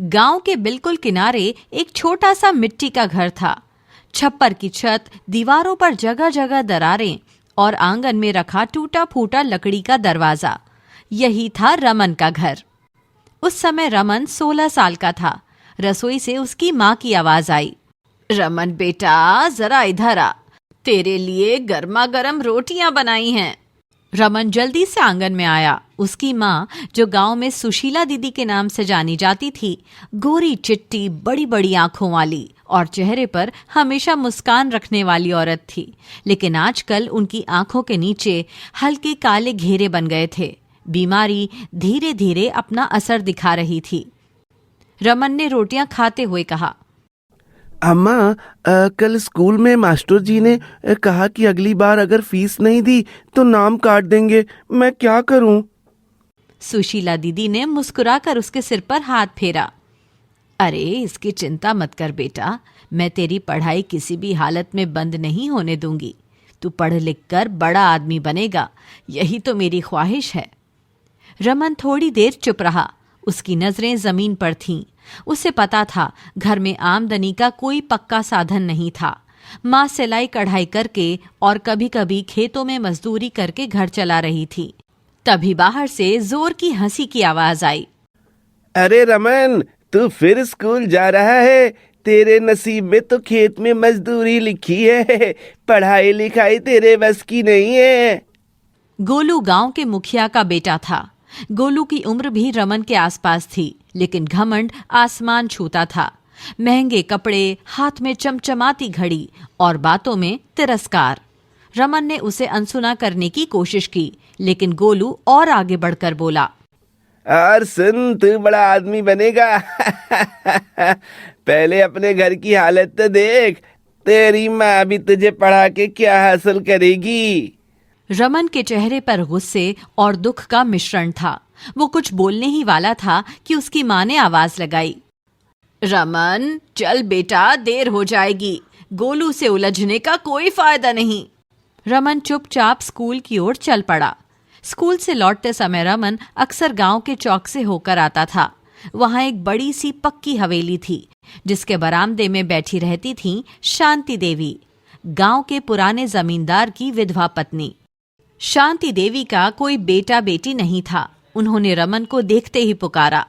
गांव के बिल्कुल किनारे एक छोटा सा मिट्टी का घर था। छप्पर की छत, दीवारों पर जगह जगह दरारें और आंगन में रखा टूटा फूटा लकड़ी का दरवाजा। यही था रमन का घर। उस समय रमन 16 साल का था। रसोई से उसकी माँ की आवाज आई, रमन बेटा जरा इधर आ, तेरे लिए गर्मा गर्म रोटियां बनाई हैं। रमन जल्दी से आंगन में आया। उसकी माँ, जो गांव में सुशीला दीदी के नाम से जानी जाती थी, गोरी चिट्टी बड़ी बड़ी आंखों वाली और चेहरे पर हमेशा मुस्कान रखने वाली औरत थी। लेकिन आजकल उनकी आंखों के नीचे हल्के काले घेरे बन गए थे। बीमारी धीरे धीरे अपना असर दिखा रही थी। रमन ने रोटियां खाते हुए कहा, अम्मा, कल स्कूल में मास्टर जी ने कहा कि अगली बार अगर फीस नहीं दी तो नाम काट देंगे। मैं क्या करूं? सुशीला दीदी ने मुस्कुराकर उसके सिर पर हाथ फेरा। अरे इसकी चिंता मत कर बेटा, मैं तेरी पढ़ाई किसी भी हालत में बंद नहीं होने दूंगी। तू पढ़ लिख कर बड़ा आदमी बनेगा, यही तो मेरी ख्वाहिश है। रमन थोड़ी देर चुप रहा। उसकी नजरें जमीन पर थीं। उसे पता था घर में आमदनी का कोई पक्का साधन नहीं था। माँ सिलाई कढ़ाई करके और कभी कभी खेतों में मजदूरी करके घर चला रही थी। तभी बाहर से जोर की हंसी की आवाज आई। अरे रमन, तू फिर स्कूल जा रहा है? तेरे नसीब में तो खेत में मजदूरी लिखी है, पढ़ाई लिखाई तेरे बस की नहीं है। गोलू गांव के मुखिया का बेटा था। गोलू की उम्र भी रमन के आसपास थी, लेकिन घमंड आसमान छूता था। महंगे कपड़े, हाथ में चमचमाती घड़ी और बातों में तिरस्कार। रमन ने उसे अनसुना करने की कोशिश की, लेकिन गोलू और आगे बढ़कर बोला, और सुन, तू बड़ा आदमी बनेगा। पहले अपने घर की हालत तो देख, तेरी माँ भी तुझे पढ़ा के क्या हासिल करेगी। रमन के चेहरे पर गुस्से और दुख का मिश्रण था। वो कुछ बोलने ही वाला था कि उसकी माँ ने आवाज लगाई, रमन चल बेटा, देर हो जाएगी। गोलू से उलझने का कोई फायदा नहीं। रमन चुपचाप स्कूल की ओर चल पड़ा। स्कूल से लौटते समय रमन अक्सर गांव के चौक से होकर आता था। वहां एक बड़ी सी पक्की हवेली थी, जिसके बरामदे में बैठी रहती थीं शांति देवी, गांव के पुराने जमींदार की विधवा पत्नी। शांति देवी का कोई बेटा बेटी नहीं था। उन्होंने रमन को देखते ही पुकारा,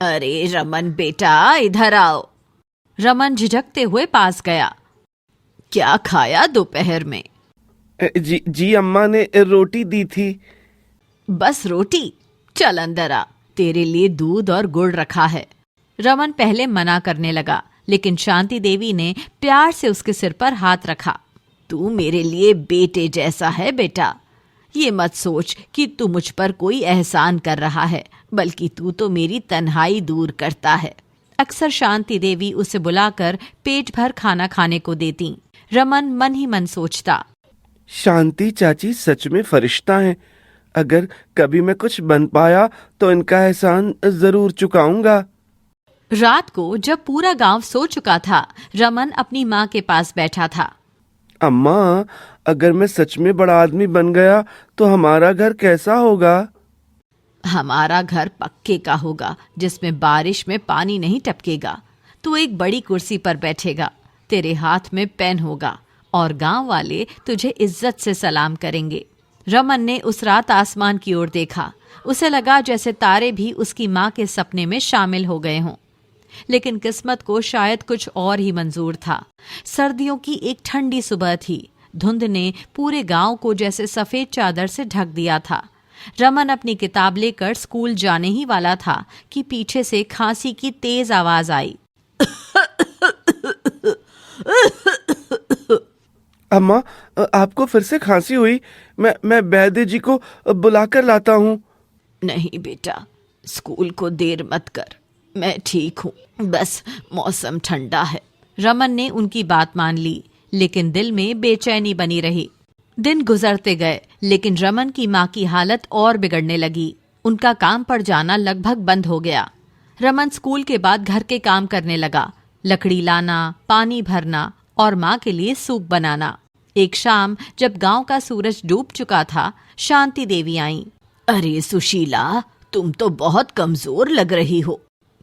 अरे रमन बेटा इधर आओ। रमन झिझकते हुए पास गया। क्या खाया दोपहर में? जी अम्मा ने रोटी दी थी। बस रोटी? चल अंदर आ, तेरे लिए दूध और गुड़ रखा है। रमन पहले मना करने लगा, लेकिन शांति देवी ने प्यार से उसके सिर पर हाथ रखा। तू मेरे लिए बेटे जैसा है बेटा। ये मत सोच कि तू मुझ पर कोई एहसान कर रहा है, बल्कि तू तो मेरी तन्हाई दूर करता है। अक्सर शांति देवी उसे बुलाकर पेट भर खाना खाने को देती। रमन मन ही मन सोचता, शांति चाची सच में फरिश्ता हैं। अगर कभी मैं कुछ बन पाया तो इनका एहसान जरूर चुकाऊंगा। रात को जब पूरा गांव सो चुका था, रमन अपनी माँ के पास बैठा था। अम्मा, अगर मैं सच में बड़ा आदमी बन गया तो हमारा घर कैसा होगा? हमारा घर पक्के का होगा, जिसमें बारिश में पानी नहीं टपकेगा। तू एक बड़ी कुर्सी पर बैठेगा, तेरे हाथ में पेन होगा और गांव वाले तुझे इज्जत से सलाम करेंगे। रमन ने उस रात आसमान की ओर देखा। उसे लगा जैसे तारे भी उसकी माँ के सपने में शामिल हो गए हों। लेकिन किस्मत को शायद कुछ और ही मंजूर था। सर्दियों की एक ठंडी सुबह थी। धुंध ने पूरे गांव को जैसे सफेद चादर से ढक दिया था। रमन अपनी किताब लेकर स्कूल जाने ही वाला था कि पीछे से खांसी की तेज आवाज आई। अम्मा, आपको फिर से खांसी हुई? मैं वैद्य जी को बुलाकर लाता हूँ। नहीं बेटा, स्कूल को देर मत कर, मैं ठीक हूँ, बस मौसम ठंडा है। रमन ने उनकी बात मान ली, लेकिन दिल में बेचैनी बनी रही। दिन गुजरते गए, लेकिन रमन की माँ की हालत और बिगड़ने लगी। उनका काम पर जाना लगभग बंद हो गया। रमन स्कूल के बाद घर के काम करने लगा, लकड़ी लाना, पानी भरना और माँ के लिए सूप बनाना। एक शाम जब गांव का सूरज डूब चुका था, शांति देवी आईं। अरे सुशीला, तुम तो बहुत कमजोर लग रही हो।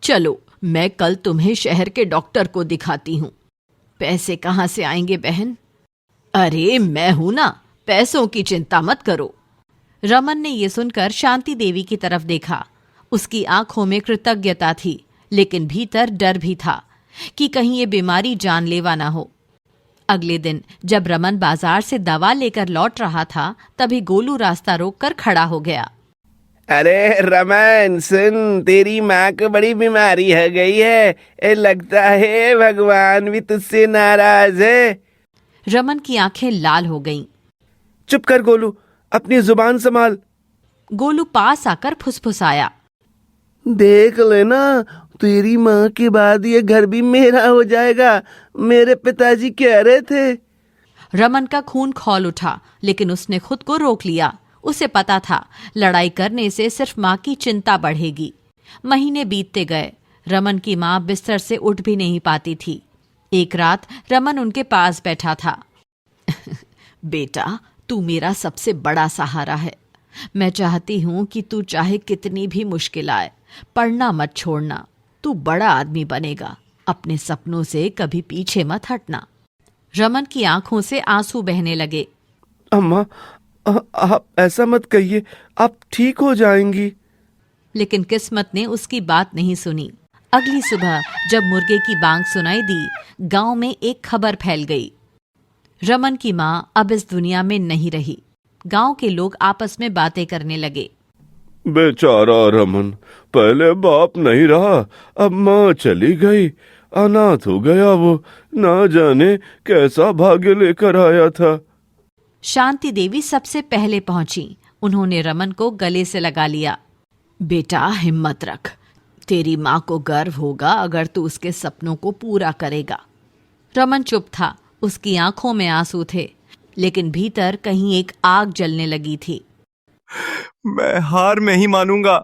चलो मैं कल तुम्हें शहर के डॉक्टर को दिखाती हूँ। पैसे कहाँ से आएंगे बहन? अरे मैं हूं ना, पैसों की चिंता मत करो। रमन ने ये सुनकर शांति देवी की तरफ देखा। उसकी आंखों में कृतज्ञता थी, लेकिन भीतर डर भी था कि कहीं ये बीमारी जानलेवा ना हो। अगले दिन जब रमन बाजार से दवा लेकर लौट रहा था, तभी गोलू रास्ता रोककर खड़ा हो गया। अरे रमन सुन, तेरी माँ को बड़ी बीमारी हो गई है। लगता है भगवान भी तुझसे नाराज है। रमन की आंखें लाल हो गईं। चुप कर गोलू, अपनी जुबान संभाल। गोलू पास आकर फुसफुसाया। देख लेना, तेरी माँ के बाद ये घर भी मेरा हो जाएगा। मेरे पिताजी कह रहे थे। रमन का खून खौल उठा, लेकिन उसने खुद को रोक लिया। उसे पता था लड़ाई करने से सिर्फ माँ की चिंता बढ़ेगी। महीने बीतते गए। रमन की माँ बिस्तर से उठ भी नहीं पाती थी। एक रात रमन उनके पास बैठा था। बेटा, तू मेरा सबसे बड़ा सहारा है। मैं चाहती हूं कि तू चाहे कितनी भी मुश्किल आए, पढ़ना मत छोड़ना। तू बड़ा आदमी बनेगा। अपने सपनों से कभी पीछे मत हटना। रमन की आंखों से आंसू बहने लगे। अम्मा, आप ऐसा मत कहिए, आप ठीक हो जाएंगी। लेकिन किस्मत ने उसकी बात नहीं सुनी। अगली सुबह जब मुर्गे की बांग सुनाई दी, गांव में एक खबर फैल गई। रमन की माँ अब इस दुनिया में नहीं रही। गांव के लोग आपस में बातें करने लगे। बेचारा रमन, पहले बाप नहीं रहा, अब माँ चली गई, अनाथ हो गया वो। ना जाने कैसा भाग्य लेकर आया था। शांति देवी सबसे पहले पहुंची। उन्होंने रमन को गले से लगा लिया। बेटा, हिम्मत रख। तेरी माँ को गर्व होगा अगर तू उसके सपनों को पूरा करेगा। रमन चुप था। उसकी आंखों में आंसू थे, लेकिन भीतर कहीं एक आग जलने लगी थी। मैं हार में ही मानूंगा।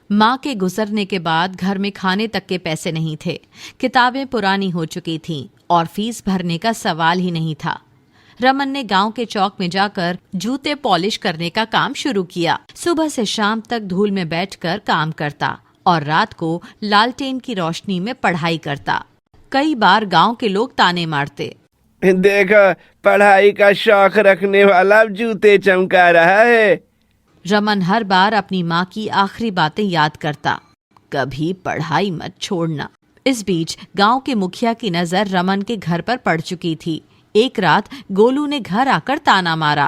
माँ के गुजरने के बाद घर में खाने तक के पैसे नहीं थे। किताबें पुरानी हो चुकी थीं और फीस भरने का सवाल ही नहीं था। रमन ने गांव के चौक में जाकर जूते पॉलिश करने का काम शुरू किया। सुबह से शाम तक धूल में बैठकर काम करता और रात को लालटेन की रोशनी में पढ़ाई करता। कई बार गांव के लोग ताने मारते। देखो, पढ़ाई का शौक रखने वाला अब जूते चमका रहा है। रमन हर बार अपनी माँ की आखिरी बातें याद करता। कभी पढ़ाई मत छोड़ना। इस बीच गांव के मुखिया की नजर रमन के घर पर पड़ चुकी थी। एक रात गोलू ने घर आकर ताना मारा।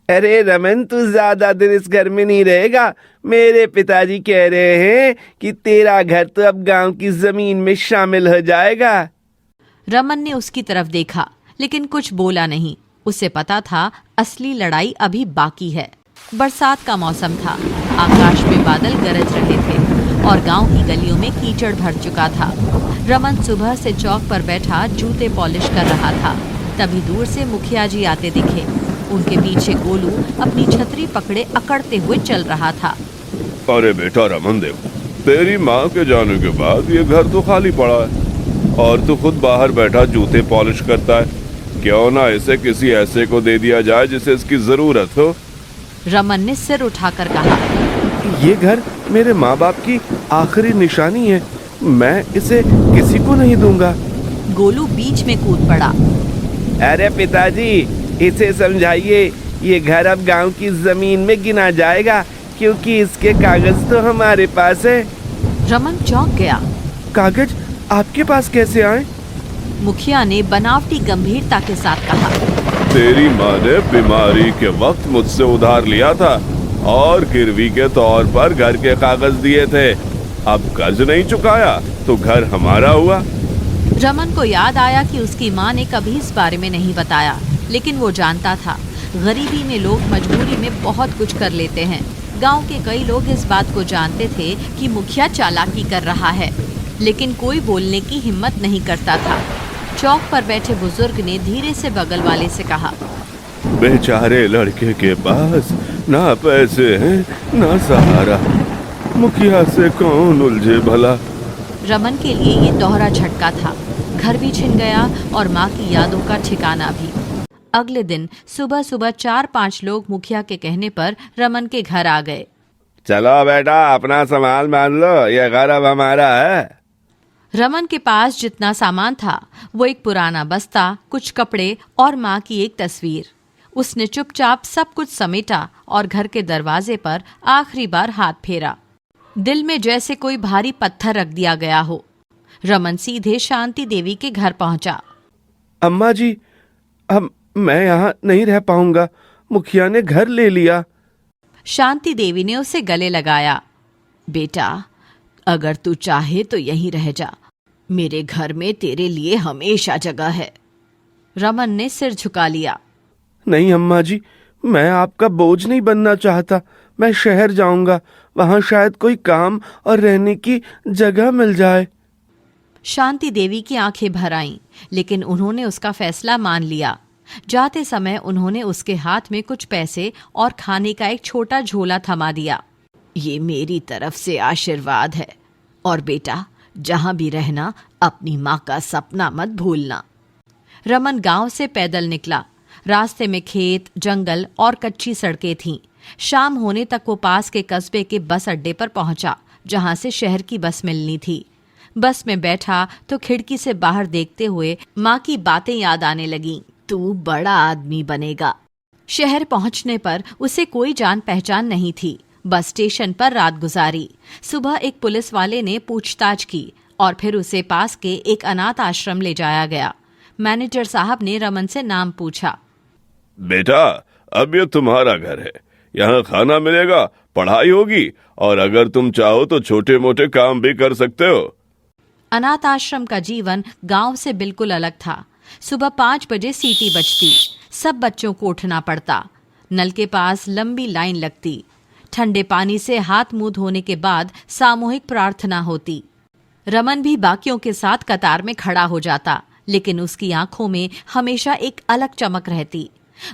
अरे रमन, तू ज्यादा दिन इस घर में नहीं रहेगा। मेरे पिताजी कह रहे हैं कि तेरा घर तो अब गांव की जमीन में शामिल हो जाएगा। रमन ने उसकी तरफ देखा, लेकिन कुछ बोला नहीं। उसे पता था असली लड़ाई अभी बाकी है। बरसात का मौसम था। आकाश में बादल गरज रहे थे और गांव की गलियों में कीचड़ भर चुका था। रमन सुबह से चौक पर बैठा जूते पॉलिश कर रहा था। तभी दूर से मुखिया जी आते दिखे। उनके पीछे गोलू अपनी छतरी पकड़े अकड़ते हुए चल रहा था। अरे बेटा रमन, देव, तेरी माँ के जाने के बाद ये घर तो खाली पड़ा है और तू खुद बाहर बैठा जूते पॉलिश करता है। क्यों ना इसे किसी ऐसे को दे दिया जाए जिसे इसकी जरूरत हो। रमन ने सिर उठाकर कहा। ये घर मेरे माँ बाप की आखिरी निशानी है। मैं इसे किसी को नहीं दूंगा। गोलू बीच में कूद पड़ा। अरे पिताजी, इसे समझाइए, ये घर अब गांव की जमीन में गिना जाएगा क्योंकि इसके कागज तो हमारे पास है। रमन चौंक गया। कागज आपके पास कैसे आए? मुखिया ने बनावटी गंभीरता के साथ कहा। तेरी माँ ने बीमारी के वक्त मुझसे उधार लिया था और गिरवी के तौर पर घर के कागज दिए थे। अब कर्ज नहीं चुकाया तो घर हमारा हुआ। रमन को याद आया कि उसकी माँ ने कभी इस बारे में नहीं बताया, लेकिन वो जानता था गरीबी में लोग मजबूरी में बहुत कुछ कर लेते हैं। गांव के कई लोग इस बात को जानते थे कि मुखिया चालाकी कर रहा है, लेकिन कोई बोलने की हिम्मत नहीं करता था। चौक पर बैठे बुजुर्ग ने धीरे से बगल वाले से कहा। बेचारे लड़के के पास ना पैसे हैं ना सहारा, मुखिया से कौन उलझे भला। रमन के लिए ये दोहरा झटका था। घर भी छिन गया और माँ की यादों का ठिकाना भी। अगले दिन सुबह सुबह 4-5 लोग मुखिया के कहने पर रमन के घर आ गए। चलो बेटा, अपना सामान मान लो, ये घर अब हमारा है। रमन के पास जितना सामान था वो एक पुराना बस्ता, कुछ कपड़े और माँ की एक तस्वीर। उसने चुपचाप सब कुछ समेटा और घर के दरवाजे पर आखिरी बार हाथ फेरा। दिल में जैसे कोई भारी पत्थर रख दिया गया हो। रमन सीधे शांति देवी के घर पहुंचा। अम्मा जी, अब मैं यहाँ नहीं रह पाऊंगा, मुखिया ने घर ले लिया। शांति देवी ने उसे गले लगाया। बेटा, अगर तू चाहे तो यहीं रह जा, मेरे घर में तेरे लिए हमेशा जगह है। रमन ने सिर झुका लिया। नहीं अम्मा जी, मैं आपका बोझ नहीं बनना चाहता। मैं शहर जाऊंगा, वहां शायद कोई काम और रहने की जगह मिल जाए। शांति देवी की आंखें भर आईं, लेकिन उन्होंने उसका फैसला मान लिया। जाते समय उन्होंने उसके हाथ में कुछ पैसे और खाने का एक छोटा झोला थमा दिया। ये मेरी तरफ से आशीर्वाद है, और बेटा, जहां भी रहना अपनी माँ का सपना मत भूलना। रमन गांव से पैदल निकला। रास्ते में खेत, जंगल और कच्ची सड़कें थीं। शाम होने तक वो पास के कस्बे के बस अड्डे पर पहुंचा, जहां से शहर की बस मिलनी थी। बस में बैठा तो खिड़की से बाहर देखते हुए माँ की बातें याद आने लगीं। तू बड़ा आदमी बनेगा। शहर पहुंचने पर उसे कोई जान पहचान नहीं थी। बस स्टेशन पर रात गुजारी। सुबह एक पुलिस वाले ने पूछताछ की और फिर उसे पास के एक अनाथ आश्रम ले जाया गया। मैनेजर साहब ने रमन से नाम पूछा। बेटा, अब ये तुम्हारा घर है। यहाँ खाना मिलेगा, पढ़ाई होगी, और अगर तुम चाहो तो छोटे मोटे काम भी कर सकते हो। अनाथ आश्रम का जीवन गांव से बिल्कुल अलग था। सुबह 5 बजे सीटी बजती, सब बच्चों को उठना पड़ता। नल के पास लंबी लाइन लगती। ठंडे पानी से हाथ मुंह धोने के बाद सामूहिक प्रार्थना होती। रमन भी बाकियों के साथ कतार में खड़ा हो जाता, लेकिन उसकी आंखों में हमेशा एक अलग चमक रहती।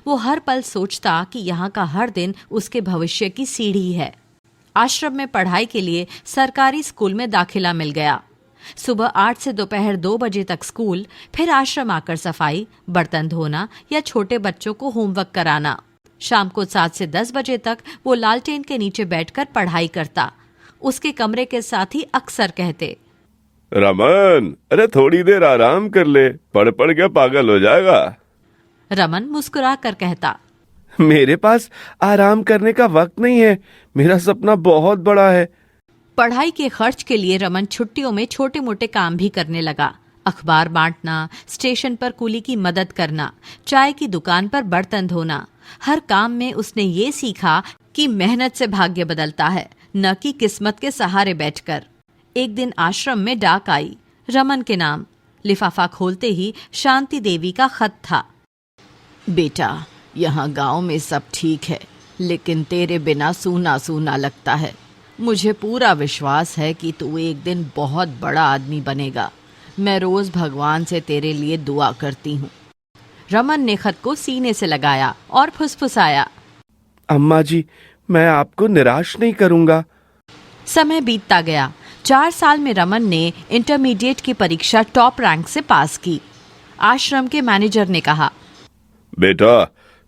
वो हर पल सोचता कि यहाँ का हर दिन उसके भविष्य की सीढ़ी है। आश्रम में पढ़ाई के लिए सरकारी स्कूल में दाखिला मिल गया। सुबह 8 से दोपहर 2 बजे तक स्कूल, फिर आश्रम आकर सफाई, बर्तन धोना या छोटे बच्चों को होमवर्क कराना। शाम को 7 से 10 बजे तक वो लालटेन के नीचे बैठकर पढ़ाई करता। उसके कमरे के साथी अक्सर कहते, रमन, अरे थोड़ी देर आराम कर ले, पढ़ पढ़ के पागल हो जाएगा। रमन मुस्कुरा कर कहता, मेरे पास आराम करने का वक्त नहीं है, मेरा सपना बहुत बड़ा है। पढ़ाई के खर्च के लिए रमन छुट्टियों में छोटे मोटे काम भी करने लगा। अखबार बांटना, स्टेशन पर कुली की मदद करना, चाय की दुकान पर बर्तन धोना। हर काम में उसने ये सीखा कि मेहनत से भाग्य बदलता है, न कि किस्मत के सहारे बैठकर। एक दिन आश्रम में डाक आई, रमन के नाम। लिफाफा खोलते ही शांति देवी का खत था। बेटा, यहाँ गांव में सब ठीक है, लेकिन तेरे बिना सूना सूना लगता है। मुझे पूरा विश्वास है कि तू एक दिन बहुत बड़ा आदमी बनेगा। मैं रोज भगवान से तेरे लिए दुआ करती हूँ। रमन ने खत को सीने से लगाया और फुसफुसाया, अम्मा जी, मैं आपको निराश नहीं करूंगा। समय बीतता गया। 4 साल में रमन ने इंटरमीडिएट की परीक्षा टॉप रैंक से पास की। आश्रम के मैनेजर ने कहा, बेटा,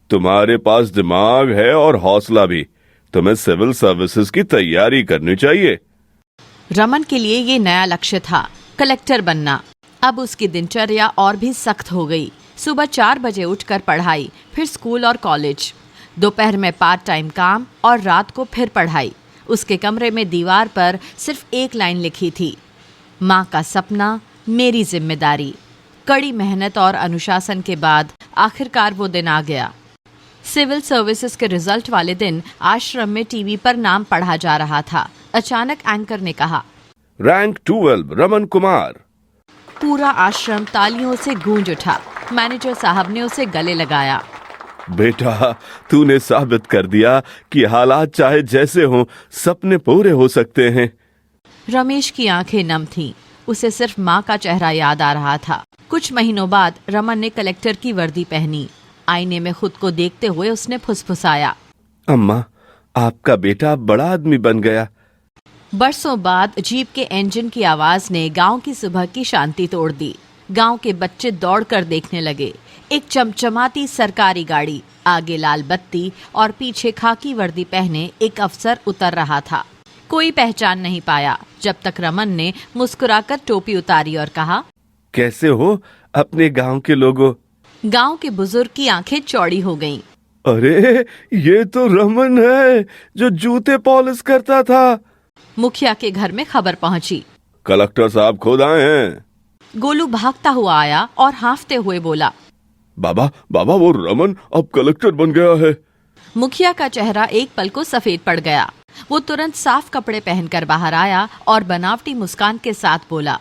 तुम्हारे पास दिमाग है और हौसला भी। तुम्हें सिविल सर्विसेज की तैयारी करनी चाहिए। रमन के लिए ये नया लक्ष्य था, कलेक्टर बनना। अब उसकी दिनचर्या और भी सख्त हो गई। सुबह 4 बजे उठकर पढ़ाई, फिर स्कूल और कॉलेज। दोपहर में पार्ट टाइम काम और रात को फिर पढ़ाई। उसके कमरे में दीवार पर सिर्फ एक लाइन लिखी थी, माँ का सपना, मेरी जिम्मेदारी। कड़ी मेहनत और अनुशासन के बाद आखिरकार वो दिन आ गया। सिविल सर्विसेज के रिजल्ट वाले दिन आश्रम में टीवी पर नाम पढ़ा जा रहा था। अचानक एंकर ने कहा, रैंक 12 रमन कुमार। पूरा आश्रम तालियों से गूंज उठा। मैनेजर साहब ने उसे गले लगाया। बेटा, तूने साबित कर दिया कि हालात चाहे जैसे हों, सपने पूरे हो सकते हैं। रमेश की आंखें नम थीं। उसे सिर्फ माँ का चेहरा याद आ रहा था। कुछ महीनों बाद रमन ने कलेक्टर की वर्दी पहनी। आईने में खुद को देखते हुए उसने फुसफुसाया, अम्मा, आपका बेटा बड़ा आदमी बन गया। बरसों बाद जीप के इंजन की आवाज ने गांव की सुबह की शांति तोड़ दी। गांव के बच्चे दौड़कर देखने लगे। एक चमचमाती सरकारी गाड़ी, आगे लाल बत्ती और पीछे खाकी वर्दी पहने एक अफसर उतर रहा था। कोई पहचान नहीं पाया। जब तक रमन ने मुस्कुराकर टोपी उतारी और कहा, कैसे हो अपने गांव के लोगों? गांव के बुजुर्ग की आंखें चौड़ी हो गईं। अरे ये तो रमन है जो जूते पॉलिश करता था। मुखिया के घर में खबर पहुंची। कलेक्टर साहब खुद आए हैं। गोलू भागता हुआ आया और हांफते हुए बोला, बाबा बाबा वो रमन अब कलेक्टर बन गया है। मुखिया का चेहरा एक पल को सफेद पड़ गया। वो तुरंत साफ कपड़े पहनकर बाहर आया और बनावटी मुस्कान के साथ बोला,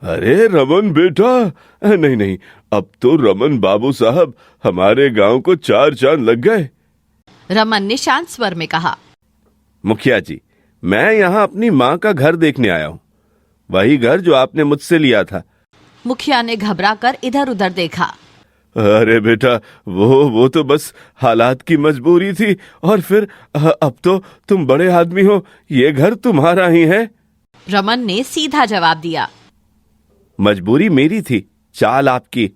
अरे रमन बेटा, नहीं नहीं, अब तो रमन बाबू साहब हमारे गांव को 4 चांद लग गए। रमन ने शांत स्वर में कहा, मुखिया जी, मैं यहाँ अपनी माँ का घर देखने आया हूँ, वही घर जो आपने मुझसे लिया था। मुखिया ने घबराकर इधर उधर देखा। अरे बेटा, वो तो बस हालात की मजबूरी थी, और फिर अब तो तुम बड़े आदमी हो, ये घर तुम्हारा ही है। रमन ने सीधा जवाब दिया, मजबूरी मेरी थी, चाल आपकी,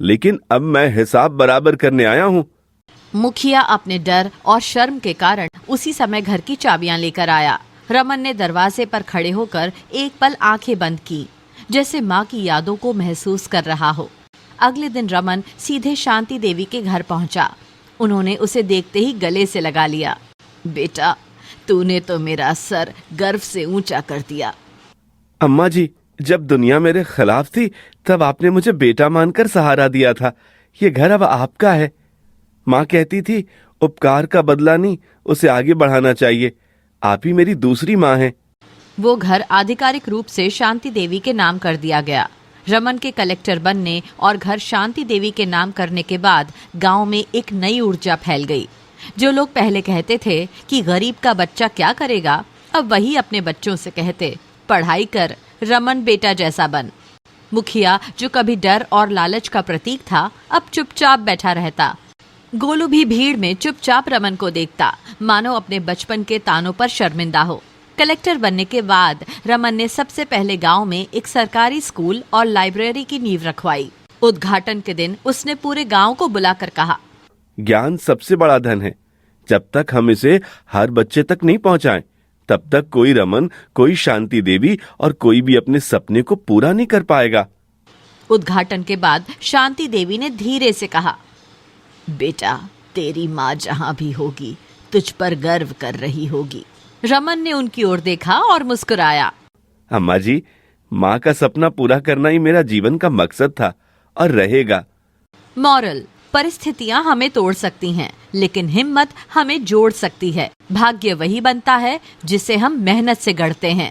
लेकिन अब मैं हिसाब बराबर करने आया हूँ। मुखिया अपने डर और शर्म के कारण उसी समय घर की चाबियां लेकर आया। रमन ने दरवाजे पर खड़े होकर एक पल आंखें बंद की, जैसे माँ की यादों को महसूस कर रहा हो। अगले दिन रमन सीधे शांति देवी के घर पहुंचा। उन्होंने उसे देखते ही गले से लगा लिया। बेटा, तूने तो मेरा सर गर्व से ऊंचा कर दिया। अम्मा जी, जब दुनिया मेरे खिलाफ थी तब आपने मुझे बेटा मानकर सहारा दिया था। ये घर अब आपका है। माँ कहती थी, उपकार का बदला नहीं, उसे आगे बढ़ाना चाहिए। आप ही मेरी दूसरी माँ हैं। वो घर आधिकारिक रूप से शांति देवी के नाम कर दिया गया। रमन के कलेक्टर बनने और घर शांति देवी के नाम करने के बाद गांव में एक नई ऊर्जा फैल गई। जो लोग पहले कहते थे कि गरीब का बच्चा क्या करेगा, अब वही अपने बच्चों से कहते, पढ़ाई कर, रमन बेटा जैसा बन। मुखिया, जो कभी डर और लालच का प्रतीक था, अब चुपचाप बैठा रहता। गोलू भी भीड़ में चुपचाप रमन को देखता, मानो अपने बचपन के तानों पर शर्मिंदा हो। कलेक्टर बनने के बाद रमन ने सबसे पहले गांव में एक सरकारी स्कूल और लाइब्रेरी की नींव रखवाई। उद्घाटन के दिन उसने पूरे गांव को बुलाकर कहा, ज्ञान सबसे बड़ा धन है। जब तक हम इसे हर बच्चे तक नहीं पहुंचाएं, तब तक कोई रमन, कोई शांति देवी और कोई भी अपने सपने को पूरा नहीं कर पाएगा। उद्घाटन के बाद शांति देवी ने धीरे से कहा, बेटा, तेरी माँ जहाँ भी होगी तुझ पर गर्व कर रही होगी। रमन ने उनकी ओर देखा और मुस्कुराया। अम्मा जी, माँ का सपना पूरा करना ही मेरा जीवन का मकसद था और रहेगा। मॉरल: परिस्थितियां हमें तोड़ सकती हैं, लेकिन हिम्मत हमें जोड़ सकती है। भाग्य वही बनता है जिसे हम मेहनत से गढ़ते हैं।